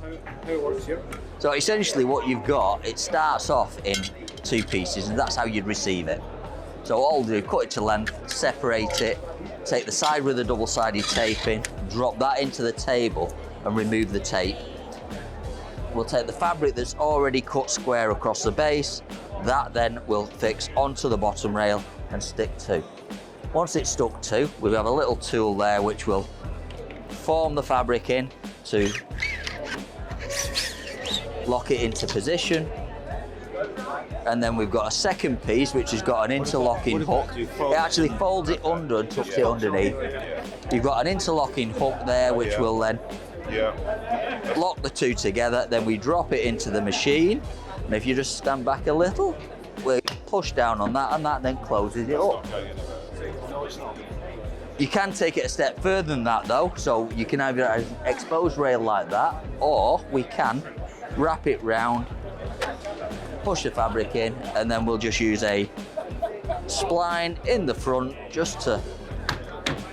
how it works here. So essentially what you've got, it starts off in 2 pieces, and that's how you'd receive it. So all I'll do, cut it to length, separate it, take the side with the double-sided tape in, drop that into the table and remove the tape. We'll take the fabric that's already cut square across the base, that then will fix onto the bottom rail and stick to. Once it's stuck to, we have a little tool there which will form the fabric in to lock it into position. And then we've got a second piece which has got an interlocking hook. It actually folds it under and tucks it underneath. You've got an interlocking hook there which will then lock the two together. Then we drop it into the machine. And if you just stand back a little, we push down on that and that then closes it up. You can take it a step further than that though. So you can either have an exposed rail like that, or we can wrap it round, push the fabric in, and then we'll just use a spline in the front just to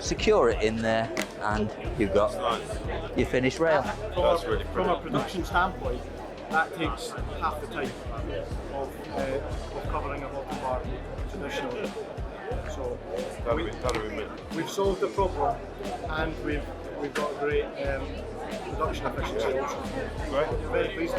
secure it in there, and you've got your finished rail. That's really from a production standpoint, that takes half the time of covering a bottom bar traditionally. So we've solved the problem, and we've got a great production efficiency also. Right. Very pleased.